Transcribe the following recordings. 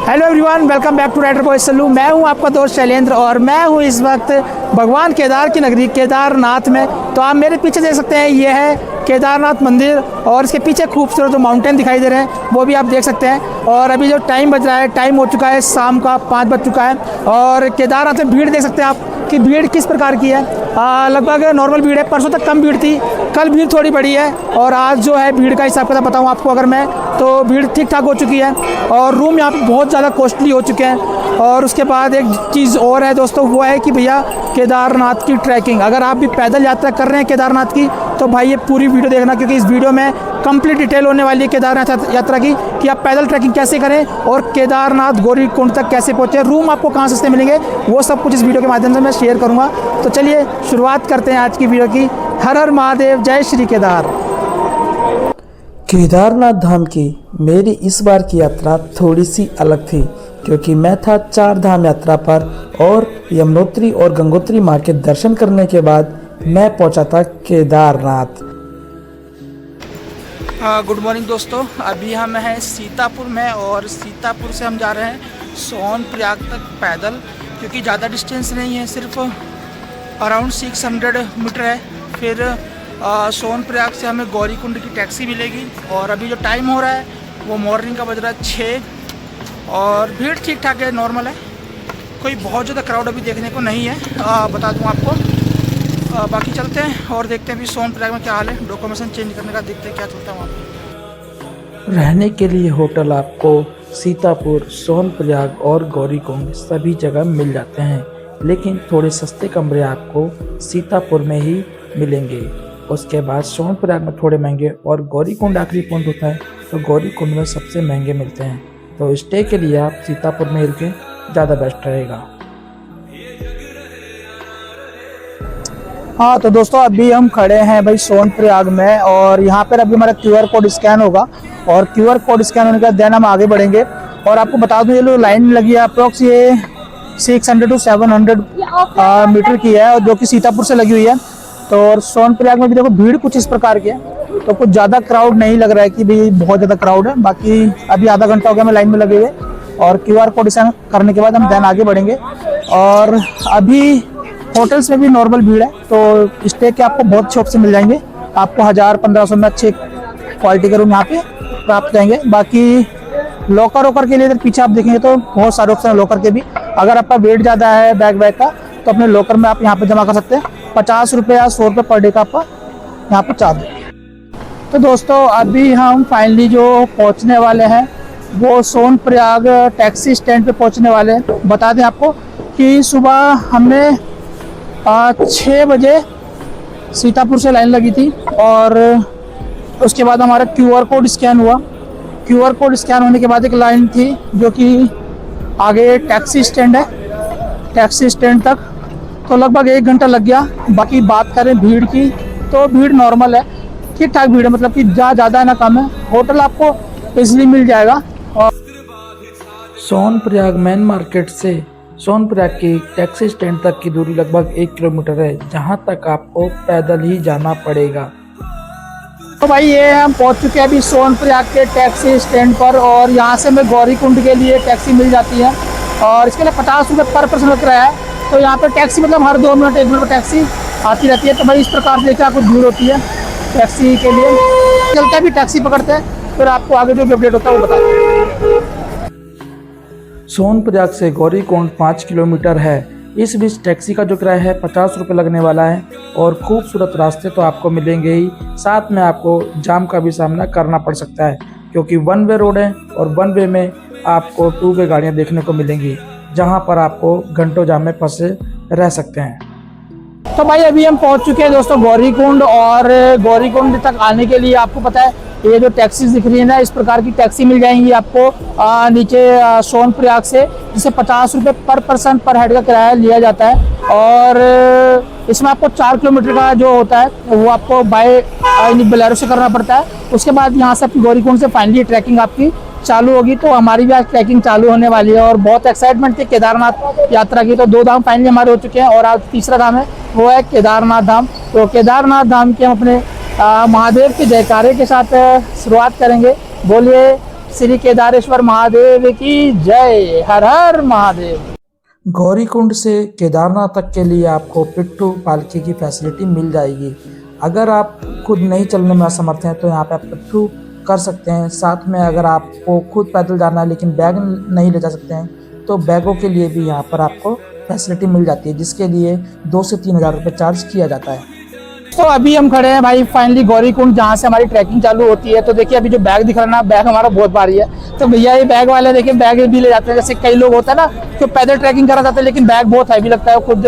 Hello everyone, welcome back to rider boy Sallu. मैं हूं आपका दोस्त शैलेंद्र और मैं हूं इस वक्त भगवान केदार की नगरी केदारनाथ में। तो आप मेरे पीछे देख सकते हैं, ये है केदारनाथ मंदिर और इसके पीछे खूबसूरत जो माउंटेन दिखाई दे रहे हैं वो भी आप देख सकते हैं। और अभी जो टाइम बज रहा है, टाइम हो चुका है शाम का 5 बज चुका है और केदारनाथ में भीड़ देख सकते हैं आप कि भीड़ किस प्रकार की है। लगभग नॉर्मल भीड़ है, परसों तक कम भीड़ थी, कल भीड़ थोड़ी बढ़ी है और आज जो है भीड़ का हिसाब किताब बताऊँ आपको अगर मैं, तो भीड़ ठीक ठाक हो चुकी है और रूम यहाँ पे बहुत ज़्यादा कॉस्टली हो चुके हैं। और उसके बाद एक चीज़ और है दोस्तों, वो है कि भैया केदारनाथ की ट्रैकिंग, अगर आप भी पैदल यात्रा कर रहे हैं केदारनाथ की तो भाई ये पूरी वीडियो देखना, क्योंकि इस वीडियो में कंप्लीट डिटेल होने वाली है केदारनाथ यात्रा की कि आप पैदल ट्रैकिंग कैसे करें और केदारनाथ गौरीकुंड तक कैसे पहुँचे, रूम आपको कहाँ सस्ते मिलेंगे, वो सब कुछ इस वीडियो के माध्यम से मैं शेयर करूँगा। तो चलिए शुरुआत करते हैं आज की वीडियो की। हर हर महादेव, जय श्री केदार। केदारनाथ धाम की मेरी इस बार की यात्रा थोड़ी सी अलग थी, क्योंकि मैं था 4 धाम यात्रा पर और यमुनोत्री और गंगोत्री माँ के दर्शन करने के बाद मैं पहुंचा था केदारनाथ। गुड मॉर्निंग दोस्तों, अभी हम हैं सीतापुर में और सीतापुर से हम जा रहे हैं सोनप्रयाग तक पैदल, क्योंकि ज़्यादा डिस्टेंस नहीं है, सिर्फ अराउंड 600 मीटर है। फिर सोनप्रयाग से हमें गौरीकुंड की टैक्सी मिलेगी और अभी जो टाइम हो रहा है वो मॉर्निंग का बज रहा है 6 और भीड़ ठीक ठाक है, नॉर्मल है, कोई बहुत ज़्यादा क्राउड अभी देखने को नहीं है। बता दूँ आपको। बाकी चलते हैं और देखते हैं अभी सोनप्रयाग में क्या हाल है, डॉक्यूमेंटेशन चेंज करने का देखते हैं क्या चलता है वहाँ पर। रहने के लिए होटल आपको सीतापुर, सोनप्रयाग और गौरीकुंड सभी जगह मिल जाते हैं, लेकिन थोड़े सस्ते कमरे आपको सीतापुर में ही मिलेंगे। उसके बाद सोनप्रयाग में थोड़े महंगे और गौरीकुंड आखिरी पॉइंट होता है, तो गौरीकुंड में सबसे महंगे मिलते हैं। तो स्टे के लिए आप सीतापुर में रुके, ज़्यादा बेस्ट रहेगा। हाँ तो दोस्तों, अभी हम खड़े हैं भाई सोनप्रयाग में और यहाँ पर अभी हमारा QR कोड स्कैन होगा और QR कोड स्कैन होने के बाद देन हम आगे बढ़ेंगे। और आपको बता दूँ, ये जो लाइन लगी है अप्रोक्स ये 600 to 700 मीटर की है और जो कि सीतापुर से लगी हुई है। तो और सोनप्रयाग में भी देखो भीड़ कुछ इस प्रकार की है, तो कुछ ज़्यादा क्राउड नहीं लग रहा है कि भाई बहुत ज़्यादा क्राउड है। बाकी अभी आधा घंटा हो गया मैं लाइन में लगे हुए और QR कोड स्कैन करने के बाद हम देन आगे बढ़ेंगे। और अभी होटल्स में भी नॉर्मल भीड़ है, तो स्टे के आपको बहुत अच्छे ऑप्शन मिल जाएंगे। आपको 1000-1500 में अच्छे क्वालिटी के रूम यहाँ पे प्राप्त जाएंगे। बाकी लॉकर वॉकर के लिए इधर पीछे आप देखेंगे तो बहुत सारे ऑप्शन है लॉकर के भी। अगर आपका वेट ज़्यादा है बैग का, तो अपने लॉकर में आप यहाँ पे जमा कर सकते हैं। 50 रुपये या 100 रुपये पर डे का आपका यहाँ पर चार्ज है। तो दोस्तों, अभी हम फाइनली जो पहुँचने वाले हैं वो सोनप्रयाग टैक्सी स्टैंड पे पहुँचने वाले हैं। बता दें आपको कि सुबह हमने 6 बजे सीतापुर से लाइन लगी थी और उसके बाद हमारा QR कोड स्कैन हुआ। QR कोड स्कैन होने के बाद एक लाइन थी जो कि आगे टैक्सी स्टैंड है, टैक्सी स्टैंड तक तो लगभग 1 घंटा लग गया। बाकी बात करें भीड़ की तो भीड़ नॉर्मल है, ठीक ठाक भीड़ है, मतलब कि ज़्यादा है ना कम है। होटल आपको इजीली मिल जाएगा। और सोनप्रयाग मेन मार्केट से सोनप्रयाग की टैक्सी स्टैंड तक की दूरी लगभग 1 किलोमीटर है, जहां तक आपको पैदल ही जाना पड़ेगा। तो भाई ये हम पहुंच चुके हैं अभी सोनप्रयाग के टैक्सी स्टैंड पर और यहाँ से हमें गौरीकुंड के लिए टैक्सी मिल जाती है और इसके लिए 50 रुपये पर पर्सन का किराया है। तो यहाँ पर टैक्सी मतलब हर 2 मिनट 1 मिनट पर टैक्सी आती रहती है। तो भाई इस प्रकार से क्या कुछ भीड़ होती है टैक्सी के लिए। चलते भी टैक्सी पकड़ते हैं, फिर आपको आगे जो भी अपडेट होता है वो बताते हैं। सोनप्रयाग से गौरीकुंड 5 किलोमीटर है। इस बीच टैक्सी का जो किराया है 50 रुपये लगने वाला है और खूबसूरत रास्ते तो आपको मिलेंगे ही, साथ में आपको जाम का भी सामना करना पड़ सकता है, क्योंकि 1 वे रोड है और 1 वे में आपको 2 वे गाड़ियाँ देखने को मिलेंगी, जहां पर आपको घंटों जाम में फंसे रह सकते हैं। तो भाई अभी हम पहुंच चुके हैं दोस्तों गौरीकुंड और गौरीकुंड तक आने के लिए आपको पता है ये जो टैक्सी दिख रही है ना, इस प्रकार की टैक्सी मिल जाएंगी आपको नीचे सोनप्रयाग से, जिसे 50 रुपये पर पर्सन पर हेड का किराया लिया जाता है। और इसमें आपको 4 किलोमीटर का जो होता है वो आपको बाय बोलेरो से करना पड़ता है। उसके बाद यहाँ से आपकी गौरीकुंड से फाइनली ट्रैकिंग आपकी चालू होगी। तो हमारी भी आज ट्रैकिंग चालू होने वाली है और बहुत एक्साइटमेंट थी केदारनाथ यात्रा की। तो 2 धाम फाइनली हमारे हो चुके हैं और आज तीसरा धाम है, वो है केदारनाथ धाम। तो केदारनाथ धाम के हम अपने महादेव के जयकारे के साथ शुरुआत करेंगे। बोलिए श्री केदारेश्वर महादेव की जय। हर हर महादेव। गौरीकुंड से केदारनाथ तक के लिए आपको पिट्ठू पालकी की फैसिलिटी मिल जाएगी। अगर आप खुद नहीं चलने में असमर्थ हैं तो यहाँ पे आप पिट्ठू कर सकते हैं। साथ में अगर आपको खुद पैदल जाना है लेकिन बैग नहीं ले जा सकते हैं तो बैगों के लिए भी यहाँ पर आपको फैसिलिटी मिल जाती है, जिसके लिए 2 से 3 हज़ार रुपये चार्ज किया जाता है। तो अभी हम खड़े हैं भाई फाइनली गौरीकुंड, जहाँ से हमारी ट्रैकिंग चालू होती है। तो देखिए अभी जो बैग दिख रहा है ना, बैग हमारा बहुत भारी है। तो भैया ये बैग वाले देखिए बैग भी ले जाते हैं। जैसे कई लोग होता है ना जो पैदल ट्रैकिंग करना चाहते हैं लेकिन बैग बहुत हैवी लगता है, खुद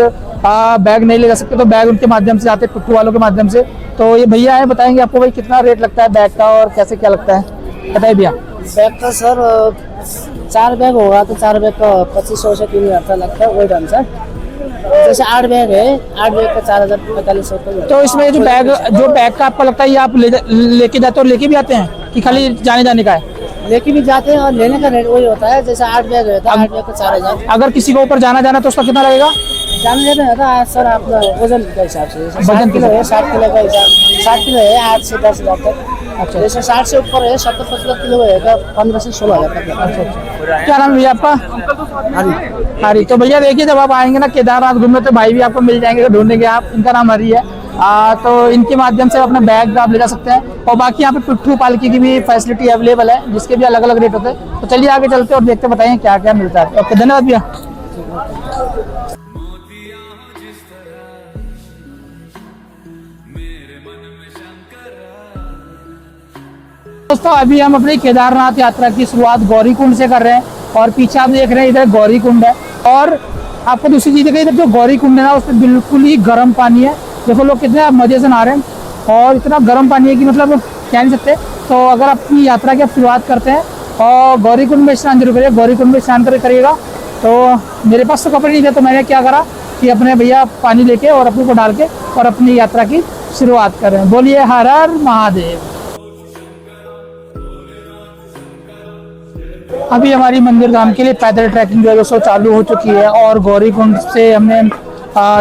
बैग नहीं ले जा सकते, तो बैग उनके माध्यम से आते हैं, पिट्ठू वालों के माध्यम से। तो ये भैया है, बताएंगे आपको भाई कितना रेट लगता है बैग का और कैसे क्या लगता है, बताइए भैया। बैग का सर 4 बैग होगा तो 4 बैग का 2500 से 3000 का लगता है, वही ढंग से। जैसे 8 बैग है, 8 बैग का 4000-4500 का। तो इसमें जो बैग का आपको लगता है ये आप लेके जाते हो, लेके भी आते हैं कि खाली जाने का है? लेके भी जाते हैं और लेने का रेट वही होता है। जैसे 8 बैग होता है, 8 बैग का 4000। अगर किसी को ऊपर जाना तो उसका कितना लगेगा? जाने देते हैं सर आपका वजन के हिसाब से। जैसे वजन 60 किलो है, 60 किलो का हिसाब, 60 किलो है 8 से 10,000 तक। अच्छा। जैसे 60 से ऊपर है, 70-75 किलो है तो 15 से 16,000 तक। अच्छा। क्या नाम है भैया आपका? हरी। तो भैया देखिए जब आप आएंगे ना केदारनाथ घूमने तो भाई भी आपको मिल जाएंगे, ढूंढेंगे आप। इनका नाम हरी है। तो इनके माध्यम से अपने बैग आप ले जा सकते हैं। और बाकी यहाँ पे पिट्ठू पालकी की भी फैसिलिटी अवेलेबल है, जिसके भी अलग अलग रेट होते हैं। तो चलिए आगे चलते और देखते बताएं क्या क्या मिलता है। ओके, धन्यवाद भैया। दोस्तों अभी हम अपनी केदारनाथ यात्रा की शुरुआत गौरीकुंड से कर रहे हैं और पीछे आप देख रहे हैं इधर गौरीकुंड है। और आपको दूसरी चीज़ देखिए, इधर जो गौरीकुंड है ना उसमें बिल्कुल ही गर्म पानी है। देखो लोग कितने मजे से नहा रहे हैं और इतना गर्म पानी है कि मतलब कह नहीं सकते। तो अगर अपनी यात्रा की आप शुरुआत करते हैं और गौरीकुंड में स्नान जरूर करिए, गौरीकुंड में स्नान करिएगा। तो मेरे पास तो कपड़े नहीं थे तो मैंने क्या करा कि अपने भैया पानी लेके और अपने को डाल के और अपनी यात्रा की शुरुआत कर रहे हैं। बोलिए हर हर महादेव। अभी हमारी मंदिर धाम के लिए पैदल ट्रैकिंग जो है दोस्तों चालू हो चुकी है और गौरीकुंड से हमने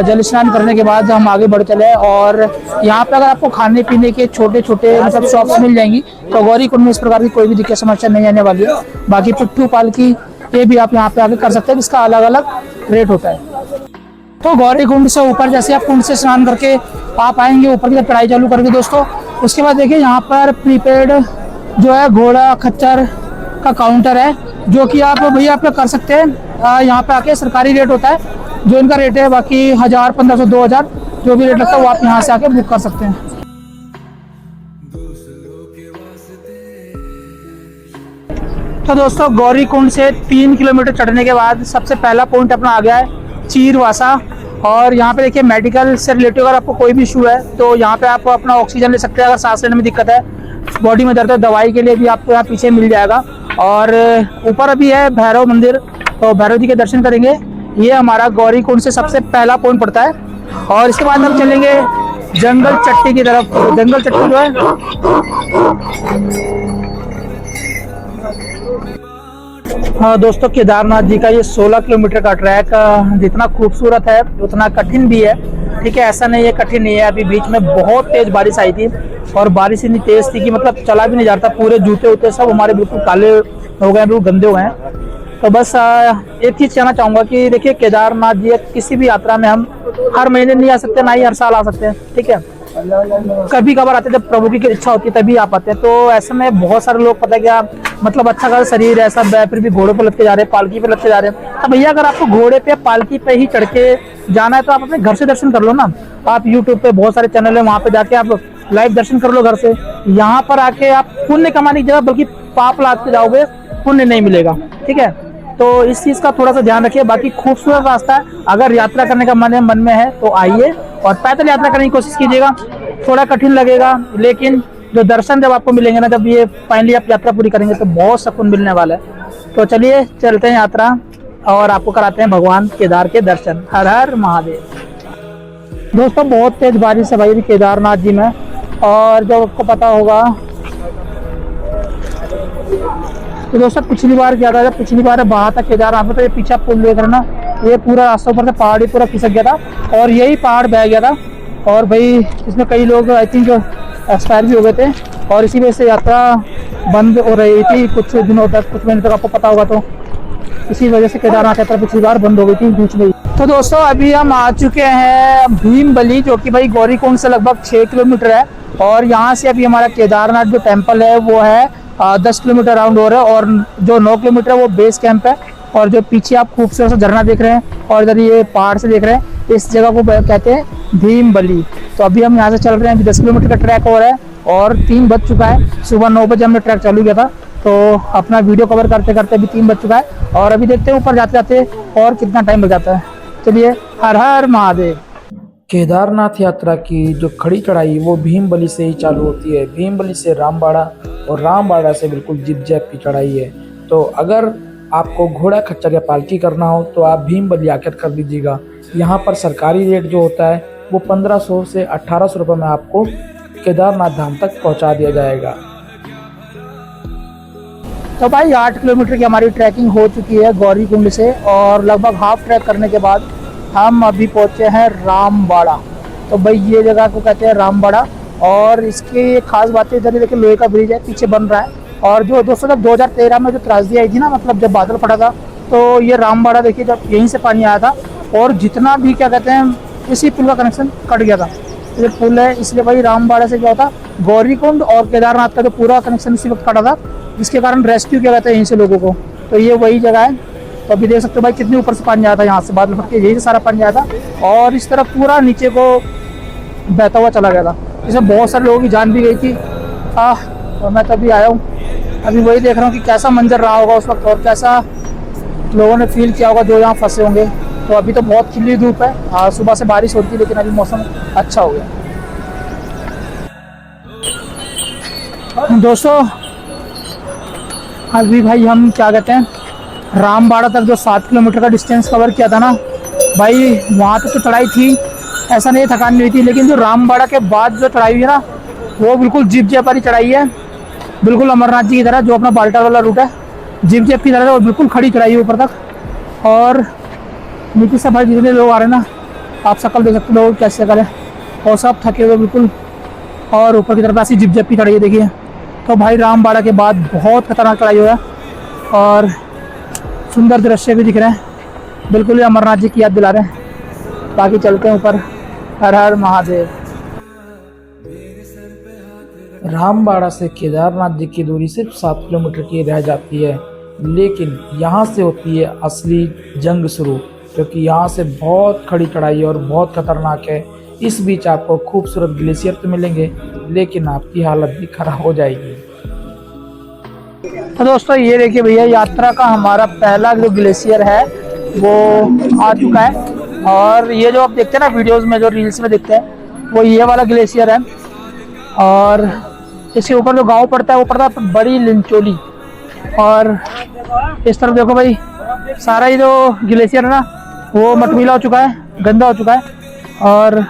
जल स्नान करने के बाद हम आगे बढ़ चले। और यहाँ पे अगर आपको खाने पीने के छोटे छोटे मतलब शॉप्स मिल जाएंगी तो गौरीकुंड में इस प्रकार की कोई भी दिक्कत समस्या नहीं आने वाली है। बाकी पिट्ठू पालकी ये भी आप यहाँ पे आगे कर सकते हैं, जिसका अलग अलग रेट होता है। तो गौरीकुंड से ऊपर जैसे आप कुंड से स्नान करके आप आएंगे ऊपर की तरफ चढ़ाई चालू करके दोस्तों, उसके बाद देखिए यहाँ पर प्रीपेड जो है घोड़ा खच्चर का काउंटर है, जो कि आप भैया आप कर सकते हैं। यहाँ पे आके सरकारी रेट होता है जो इनका रेट है, बाकी 1000, 1500, 2000 जो भी रेट लगता है वो आप यहाँ से आके बुक कर सकते हैं। तो दोस्तों गौरीकुंड से 3 किलोमीटर चढ़ने के बाद सबसे पहला पॉइंट अपना आ गया है चीरवासा। और यहाँ पे देखिए मेडिकल से रिलेटेड अगर आपको कोई भी इशू है तो यहाँ पे आप अपना ऑक्सीजन ले सकते हैं। अगर सांस लेने में दिक्कत है, बॉडी में दर्द है, दवाई के लिए भी आपको यहाँ पीछे मिल जाएगा। और ऊपर अभी है भैरव मंदिर, तो भैरव जी के दर्शन करेंगे। ये हमारा गौरीकुंड से सबसे पहला पॉइंट पड़ता है। और इसके बाद हम चलेंगे जंगल चट्टी की तरफ। जंगल चट्टी जो है दोस्तों केदारनाथ जी का ये 16 किलोमीटर का ट्रैक जितना खूबसूरत है उतना कठिन भी है। ठीक है, ऐसा नहीं है कठिन नहीं है। अभी बीच में बहुत तेज बारिश आई थी और बारिश इतनी तेज थी कि मतलब चला भी नहीं जाता। पूरे जूते उते सब हमारे बिल्कुल काले हो गए, बिल्कुल गंदे हो गए हैं। तो बस एक चीज़ कहना चाहूँगा कि देखिए केदारनाथ जी किसी भी यात्रा में हम हर महीने नहीं आ सकते, ना ही हर साल आ सकते हैं। ठीक है, कभी कभार आते जब प्रभु की इच्छा होती है तभी आ पाते हैं। तो ऐसे में बहुत सारे लोग पता है क्या मतलब अच्छा खासा शरीर है सब, फिर भी घोड़ों पे लग के जा रहे हैं, पालकी पे लग के जा रहे हैं। तो भैया अगर आपको घोड़े पे पालकी पे ही चढ़ के जाना है तो आप अपने घर से दर्शन कर लो ना। आप यूट्यूब पे बहुत सारे चैनल है, वहाँ पे जाके आप लाइव दर्शन कर लो घर से। यहाँ पर आके आप पुण्य कमाने की जगह बल्कि पाप लाद के जाओगे, पुण्य नहीं मिलेगा। ठीक है, तो इस चीज का थोड़ा सा ध्यान रखिए। बाकी खूबसूरत रास्ता है, अगर यात्रा करने का मन में है तो आइए और पैदल यात्रा करने की कोशिश कीजिएगा। थोड़ा कठिन लगेगा लेकिन जो दर्शन जब आपको मिलेंगे ना, जब ये फाइनली आप यात्रा पूरी करेंगे तो बहुत सुकून मिलने वाला है। तो चलिए चलते हैं यात्रा और आपको कराते हैं भगवान केदार के दर्शन। हर हर महादेव। दोस्तों बहुत तेज बारिश है भाई केदारनाथ जी में। और जब आपको पता होगा तो दोस्तों पिछली बार क्या था, जब पिछली बार बहा था केदारनाथ में तो ये पीछे पुल देख रहे ना, ये पूरा रास्ता ऊपर से पहाड़ ही पूरा खिसक गया था और यही पहाड़ बह गया था। और भाई इसमें कई लोग आई थिंक एक्सपायर भी हो गए थे और इसी वजह से यात्रा बंद हो रही थी कुछ दिनों तक, कुछ महीने तक, आपको पता होगा। तो इसी वजह से केदारनाथ यात्रा पिछली बार बंद हो गई थी बीच में ही। तो दोस्तों अभी हम आ चुके हैं भीमबली, जो कि भाई गौरीकुंड से लगभग 6 किलोमीटर है। और यहाँ से अभी हमारा केदारनाथ जो टेम्पल है वो है 10 किलोमीटर राउंड हो रहा है। और जो 9 किलोमीटर है वो बेस कैंप है। और जो पीछे आप खूबसूरत सा झरना देख रहे हैं और इधर ये पहाड़ से देख रहे हैं, इस जगह को कहते हैं भीमबली। तो अभी हम यहाँ से चल रहे हैं, अभी 10 किलोमीटर का ट्रैक हो रहा है और 3 बज चुका है। सुबह 9 बजे हमने ट्रैक चालू किया था, तो अपना वीडियो कवर करते करते अभी 3 बज चुका है। और अभी देखते हैं ऊपर जाते जाते और कितना टाइम लग जाता है। चलिए, हर हर महादेव। केदारनाथ यात्रा की जो खड़ी चढ़ाई वो भीमबली से ही चालू होती है। भीमबली से रामबाड़ा और रामबाड़ा से बिल्कुल जिप की चढ़ाई है। तो अगर आपको घोड़ा खच्चर या पालकी करना हो तो आप भीमबली आकर कर दीजिएगा। यहाँ पर सरकारी रेट जो होता है वो 1500 से 1800 रुपये में आपको केदारनाथ धाम तक पहुँचा दिया जाएगा। तो भाई 8 किलोमीटर की हमारी ट्रैकिंग हो चुकी है गौरीकुंड से, और लगभग हाफ ट्रैक करने के बाद हम अभी पहुँचे हैं रामबाड़ा। तो भाई ये जगह को कहते हैं रामबाड़ा। और इसकी खास बात है, इधर ही देखिए लोहे का ब्रिज है, पीछे बन रहा है। और जो दोस्तों जब 2013 में जो त्रासदी आई थी ना, मतलब जब बादल फटा था, तो ये रामबाड़ा देखिए जब यहीं से पानी आया था। और जितना भी क्या कहते हैं, इसी पुल का कनेक्शन कट गया था। ये पुल है, इसलिए भाई रामबाड़ा से क्या होता, गौरीकुंड और केदारनाथ का जो पूरा कनेक्शन इसी वक्त कटा था, जिसके कारण रेस्क्यू किया जाता है यहीं से लोगों को। तो ये वही जगह है। तो अभी देख सकते हो भाई कितने ऊपर से पानी आया था, यहाँ से बादल फट के यहीं से सारा पानी आया था और इस तरफ पूरा नीचे को बहता हुआ चला गया था। इसमें बहुत सारे लोगों की जान भी गई थी। तो मैं तो अभी आया हूँ, अभी वही देख रहा हूँ कि कैसा मंजर रहा होगा उस वक्त और कैसा लोगों ने फील किया होगा जो यहाँ फंसे होंगे। तो अभी तो बहुत खिली धूप है, सुबह से बारिश होती है, लेकिन अभी मौसम अच्छा हो गया। दोस्तों अभी भाई हम क्या कहते हैं, रामबाड़ा तक जो 7 किलोमीटर का डिस्टेंस कवर किया था ना भाई, वहाँ तक तो चढ़ाई थी, ऐसा नहीं थकान नहीं हुई थी। लेकिन जो रामबाड़ा के बाद जो चढ़ाई हुई है ना, वो बिल्कुल जिप वाली चढ़ाई है, बिल्कुल अमरनाथ जी की तरह। जो अपना बाल्टार वाला रूट है, जिप की तरह, वो बिल्कुल खड़ी चढ़ाई है ऊपर तक। और नीचे से भाई जितने लोग आ रहे हैं ना, आप शकल देख सकते हो लोग कैसे शकल है, और सब थके हुए बिल्कुल। और ऊपर की तरफ ऐसी जिप की चढ़ाई है देखिए। तो भाई रामबाड़ा के बाद बहुत खतरनाक चढ़ाई हुआ है और सुंदर दृश्य भी दिख रहे हैं, बिल्कुल ही अमरनाथ जी की याद दिला रहे हैं। बाकी चलते हैं ऊपर। हर हर महादेव। रामबाड़ा से केदारनाथ जी की दूरी सिर्फ 7 किलोमीटर की रह जाती है, लेकिन यहाँ से होती है असली जंग शुरू, क्योंकि यहाँ से बहुत खड़ी चढ़ाई और बहुत खतरनाक है। इस बीच आपको खूबसूरत ग्लेशियर तो मिलेंगे, लेकिन आपकी हालत भी खराब हो जाएगी। तो दोस्तों ये देखिए भैया, यात्रा का हमारा पहला जो ग्लेशियर है वो आ चुका है। और ये जो आप देखते हैं ना वीडियोस में, जो रील्स में देखते हैं, वो ये वाला ग्लेशियर है। और इसके ऊपर जो गांव पड़ता है वो पड़ता है बड़ी लिंचोली। और इस तरफ देखो भाई, सारा ये जो ग्लेशियर है ना वो मटमीला हो चुका है, गंदा हो चुका है। और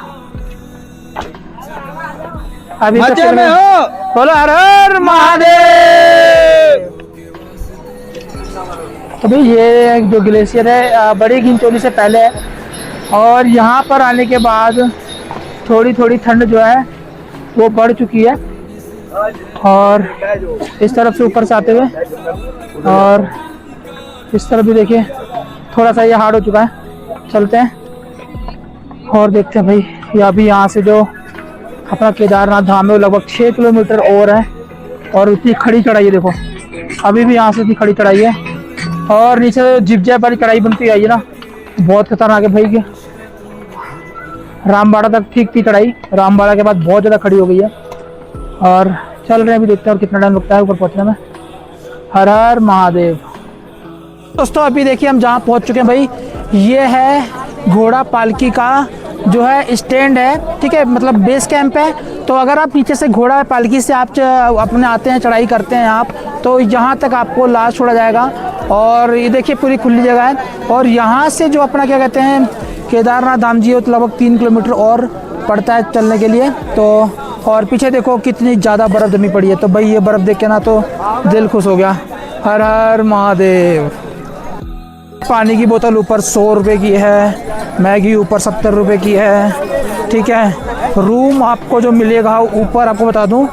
अभी बोलो हर हर महादेव। तो भाई ये जो ग्लेशियर है बड़ी लिंचोली से पहले है, और यहाँ पर आने के बाद थोड़ी थोड़ी ठंड जो है वो बढ़ चुकी है। और इस तरफ से ऊपर से आते हुए, और इस तरफ भी देखिए थोड़ा सा ये हार्ड हो चुका है। चलते हैं और देखते हैं भाई, ये अभी यहाँ से जो अपना केदारनाथ धाम है वो लगभग 6 किलोमीटर और है। और इतनी खड़ी चढ़ाई है देखो, अभी भी यहाँ से इतनी खड़ी चढ़ाई है। और नीचे जिप वाली चढ़ाई बनती आई है ना, बहुत खतरनाक है भाई। के रामबाड़ा तक ठीक थी चढ़ाई, रामबाड़ा के बाद बहुत ज़्यादा खड़ी हो गई है। और चल रहे हैं, अभी देखते हैं और कितना टाइम लगता है ऊपर पहुंचने में। हर हर महादेव। दोस्तों अभी देखिए हम जहाँ पहुंच चुके हैं भाई, ये है घोड़ा पालकी का जो है स्टैंड है, ठीक है, मतलब बेस कैंप है। तो अगर आप नीचे से घोड़ा पालकी से आप अपने आते हैं, चढ़ाई करते हैं आप, तो यहाँ तक आपको लास्ट छोड़ा जाएगा। और ये देखिए पूरी खुली जगह है। और यहाँ से जो अपना क्या कहते हैं केदारनाथ धाम जी, तो लगभग 3 किलोमीटर और पड़ता है चलने के लिए। तो और पीछे देखो कितनी ज़्यादा बर्फ़ जमी पड़ी है। तो भाई ये बर्फ़ देख के ना तो दिल खुश हो गया। हर हर महादेव। पानी की बोतल ऊपर 100 रुपये की है, मैगी ऊपर 70 रुपये की है, ठीक है। रूम आपको जो मिलेगा ऊपर, आपको बता दूं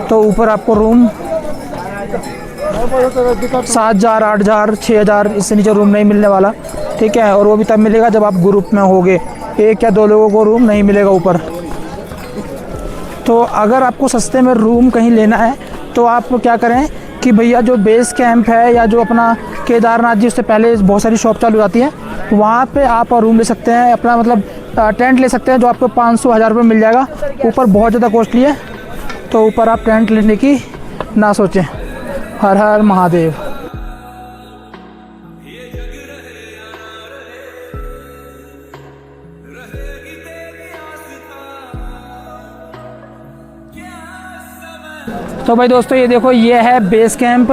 तो ऊपर आपको रूम 7,000, 8,000, 6,000 इससे नीचे रूम नहीं मिलने वाला, ठीक है। और वो भी तब मिलेगा जब आप ग्रुप में होगे, एक या दो लोगों को रूम नहीं मिलेगा ऊपर। तो अगर आपको सस्ते में रूम कहीं लेना है तो आप क्या करें कि भैया जो बेस कैंप है या जो अपना केदारनाथ जी, उससे पहले बहुत सारी शॉप चालू जाती है, वहाँ पे आप रूम ले सकते हैं, अपना मतलब टेंट ले सकते हैं, जो आपको 500-1000 रुपये मिल जाएगा। ऊपर बहुत ज़्यादा कॉस्टली है, तो ऊपर आप टेंट लेने की ना सोचें। हर हर महादेव। तो भाई दोस्तों ये देखो, ये है बेस कैंप।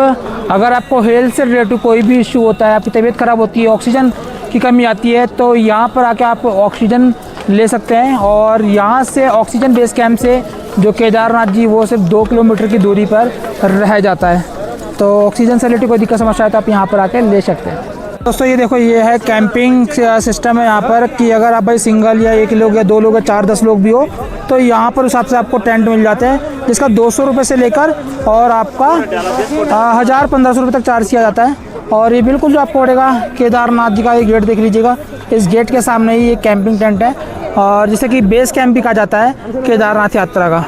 अगर आपको हेल्थ से रिलेटेड कोई भी इशू होता है, आपकी तबीयत ख़राब होती है, ऑक्सीजन की कमी आती है, तो यहाँ पर आके आप ऑक्सीजन ले सकते हैं। और यहाँ से ऑक्सीजन बेस कैंप से जो केदारनाथ जी, वो सिर्फ 2 किलोमीटर की दूरी पर रह जाता है। तो ऑक्सीजन से रिलेटेड कोई दिक्कत समस्या है तो आप यहाँ पर आके ले सकते हैं। दोस्तों ये देखो, ये है कैंपिंग सिस्टम है यहाँ पर, कि अगर आप भाई सिंगल या 1 लोग या 2 लोग या 4-10 लोग भी हो, तो यहाँ पर उस हिसाब से आपको टेंट मिल जाते हैं, जिसका 200 रुपये से लेकर और आपका 1,000-1,500 रुपये तक चार्ज किया जाता है। और ये बिल्कुल जो आपको पड़ेगा केदारनाथ जी का ये गेट देख लीजिएगा, इस गेट के सामने ही ये कैंपिंग टेंट है, और जिसे कि बेस कैंप भी कहा जाता है केदारनाथ यात्रा का।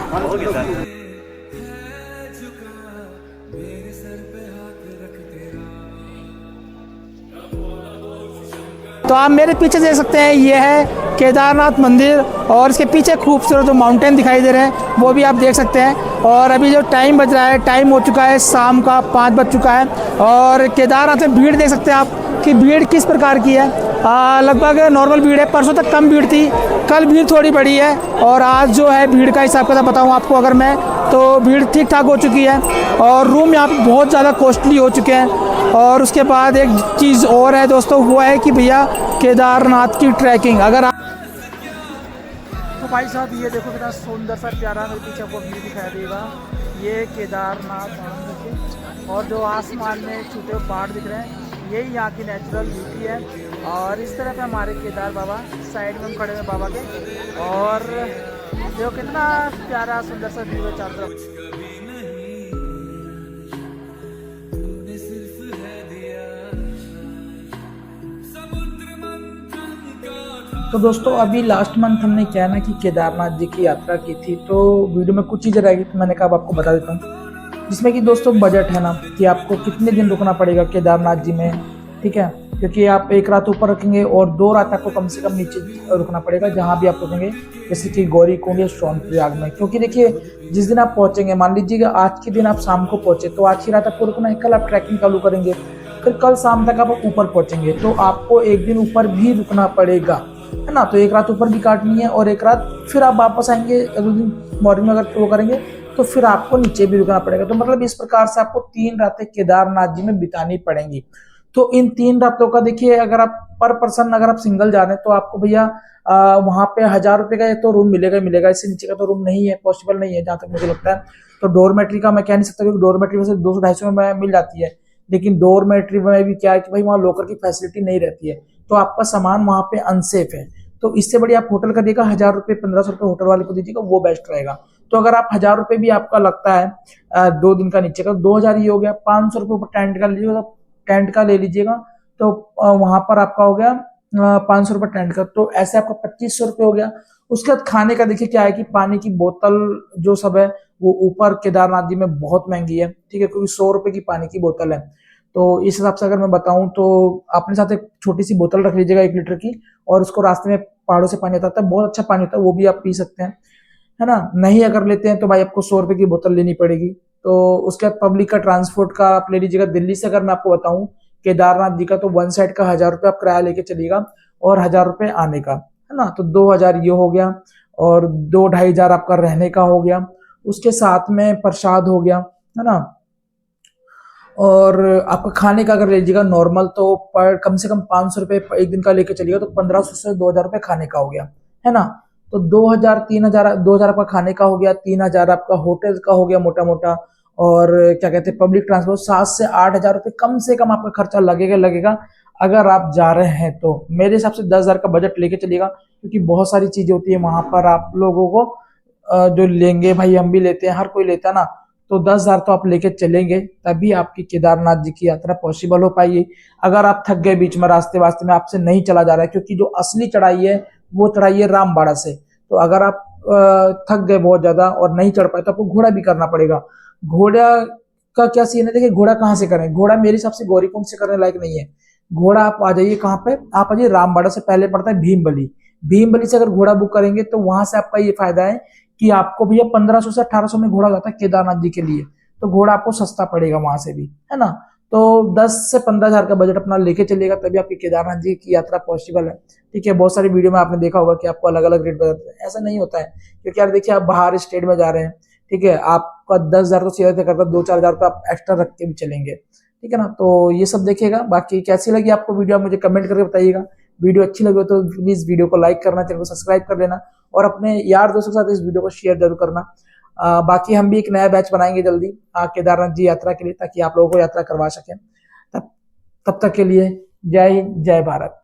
तो आप मेरे पीछे देख सकते हैं, ये है केदारनाथ मंदिर, और इसके पीछे खूबसूरत जो माउंटेन दिखाई दे रहे हैं वो भी आप देख सकते हैं। और अभी जो टाइम बज रहा है, टाइम हो चुका है शाम का 5 बज चुका है, और केदारनाथ में भीड़ देख सकते हैं आप कि भीड़ किस प्रकार की है। लगभग नॉर्मल भीड़ है, परसों तक कम भीड़ थी, कल भीड़ थोड़ी बढ़ी है, और आज जो है भीड़ का हिसाब किताब बताऊँ आपको अगर मैं, तो भीड़ ठीक ठाक हो चुकी है। और रूम यहाँ पर बहुत ज़्यादा कॉस्टली हो चुके हैं। और उसके बाद एक चीज़ और है दोस्तों, वो है कि भैया केदारनाथ की ट्रैकिंग अगर आप, तो भाई साहब ये देखो कितना सुंदर सा प्यारा, मेरे पीछे आपको व्यू दिखाई देगा, ये केदारनाथ। और जो आसमान में छोटे पहाड़ दिख रहे हैं, यही यहाँ की नेचुरल ब्यूटी है। और इस तरह पे हमारे केदार बाबा, साइड में हम खड़े हैं बाबा के, और देखो कितना प्यारा सुंदर सा व्यू है चारों तरफ। तो दोस्तों अभी लास्ट मंथ हमने क्या है ना कि केदारनाथ जी की यात्रा की थी, तो वीडियो में कुछ चीज़ें रह गई, तो मैंने कहा अब आपको बता देता हूँ, जिसमें कि दोस्तों बजट है ना कि आपको कितने दिन रुकना पड़ेगा केदारनाथ जी में, ठीक है। क्योंकि आप 1 रात ऊपर रखेंगे और 2 रात आपको कम से कम नीचे रुकना पड़ेगा, जहाँ भी आप रुकेंगे, जैसे कि गौरीकुंड या सोनप्रयाग में। क्योंकि देखिए, जिस दिन आप पहुँचेंगे, मान लीजिएगा आज के दिन आप शाम को पहुँचे, तो आज की रात आपको रुकना है, कल आप ट्रैकिंग चालू करेंगे, फिर कल शाम तक आप ऊपर पहुँचेंगे, तो आपको एक दिन ऊपर भी रुकना पड़ेगा, है ना। तो 1 रात ऊपर भी काटनी है, और 1 रात फिर आप वापस आएंगे, अगले दिन मॉर्निंग में अगर वो करेंगे तो फिर आपको नीचे भी रुकना पड़ेगा। तो मतलब इस प्रकार से आपको 3 रातें केदारनाथ जी में बितानी पड़ेंगी। तो इन 3 रातों का देखिए, अगर आप पर पर्सन अगर आप सिंगल जा रहे हैं, तो आपको भैया वहाँ पे 1,000 रुपये का तो रूम मिलेगा, इससे नीचे का तो रूम नहीं है, पॉसिबल नहीं है जहाँ तक मुझे लगता है। तो डोरमेट्री का मैं कह नहीं सकता, क्योंकि डोरमेट्री में से 200-250 में मिल जाती है, लेकिन डोरमेट्री में भी क्या है कि भाई वहाँ लॉकर की फैसिलिटी नहीं रहती है, तो आपका सामान वहाँ पे अनसेफ है। तो इससे बड़ी आप होटल का देगा 1,000 रुपये, 1,500 रुपये होटल वाले को दीजिएगा, वो बेस्ट रहेगा। तो अगर आप 1,000 रुपये भी आपका लगता है 2 दिन का नीचे का, 2,000 ये हो गया। 500 रुपये ऊपर टेंट का लीजिएगा, टेंट का ले लीजिएगा, तो वहां पर आपका हो गया 500 रुपये टेंट का, तो ऐसे आपका 2,500 रुपये हो गया। उसके बाद खाने का देखिए क्या है कि पानी की बोतल जो सब है वो ऊपर केदारनाथ जी में बहुत महंगी है, ठीक है, क्योंकि 100 रुपये की पानी की बोतल है। तो इस हिसाब से अगर मैं बताऊं तो अपने साथ एक छोटी सी बोतल रख लीजिएगा 1 लीटर की, और उसको रास्ते में पहाड़ों से पानी आता है, बहुत अच्छा पानी होता है, वो भी आप पी सकते हैं, है ना। नहीं अगर लेते हैं तो भाई आपको 100 रुपये की बोतल लेनी पड़ेगी। तो उसके बाद पब्लिक का ट्रांसपोर्ट का आप ले लीजिएगा। दिल्ली से अगर मैं आपको बताऊं केदारनाथ जी का, तो 1 साइड का 1,000 रुपये आप किराया लेके चलिएगा, और 1,000 रुपये आने का, है ना। तो 2,000 ये हो गया, और 2-2,500 आपका रहने का हो गया, उसके साथ में प्रसाद हो गया, है ना। और आपका खाने का अगर लीजिएगा नॉर्मल, तो पर कम से कम 500 रुपये 1 दिन का लेके चलिएगा, तो 1,500 से 2,000 रुपये खाने का हो गया, है ना। तो 2,000 आपका खाने का हो गया, 3,000 आपका होटल का हो गया मोटा मोटा, और क्या कहते हैं पब्लिक ट्रांसपोर्ट 7 से 8,000 रुपये कम से कम आपका खर्चा लगेगा अगर आप जा रहे हैं। तो मेरे हिसाब से 10,000 का बजट लेके चलिएगा, क्योंकि बहुत सारी चीजें होती है वहां पर, आप लोगों को जो लेंगे भाई, हम भी लेते हैं, हर कोई लेता है ना, तो 10,000 तो आप लेके चलेंगे, तभी आपकी केदारनाथ जी की यात्रा पॉसिबल हो पाएगी। अगर आप थक गए बीच में, रास्ते वास्ते में आपसे नहीं चला जा रहा है, क्योंकि जो असली चढ़ाई है वो चढ़ाई है रामबाड़ा से। तो अगर आप थक गए बहुत ज्यादा और नहीं चढ़ पाए तो आपको घोड़ा भी करना पड़ेगा। घोड़ा का क्या सीन है, देखिए घोड़ा कहाँ से करें, घोड़ा मेरे हिसाब से गौरीकुंड से करने लायक नहीं है। घोड़ा आप आ जाइए कहाँ पे, आप आ जाइए रामबाड़ा से पहले पड़ता है भीमबली। भीमबली से अगर घोड़ा बुक करेंगे तो वहां से आपका ये फायदा है कि आपको भैया 1500 से 1800 में घोड़ा जाता है केदारनाथ जी के लिए, तो घोड़ा आपको सस्ता पड़ेगा वहां से भी, है ना। तो 10 से 15,000 का बजट अपना लेके चलिएगा, तभी आपकी केदारनाथ जी की यात्रा पॉसिबल है। ठीक है, बहुत सारी वीडियो में आपने देखा होगा कि आपको अलग अलग रेट बताते हैं, ऐसा नहीं होता है, क्योंकि यार देखिए आप बाहर स्टेट में जा रहे हैं, ठीक है, आपका 10,000 तो सीधा करता, 2-4,000 रुपये आप एक्स्ट्रा रख के भी चलेंगे, ठीक है ना। तो ये सब देखिएगा। बाकी कैसी लगी आपको वीडियो, आप मुझे कमेंट करके बताइएगा। वीडियो अच्छी लगी हो तो प्लीज वीडियो को लाइक करना, चैनल को सब्सक्राइब कर लेना, और अपने यार दोस्तों के साथ इस वीडियो को शेयर जरूर करना। बाकी हम भी एक नया बैच बनाएंगे जल्दी केदारनाथ जी यात्रा के लिए, ताकि आप लोगों को यात्रा करवा सकें। तब तक के लिए जय हिंद, जय भारत।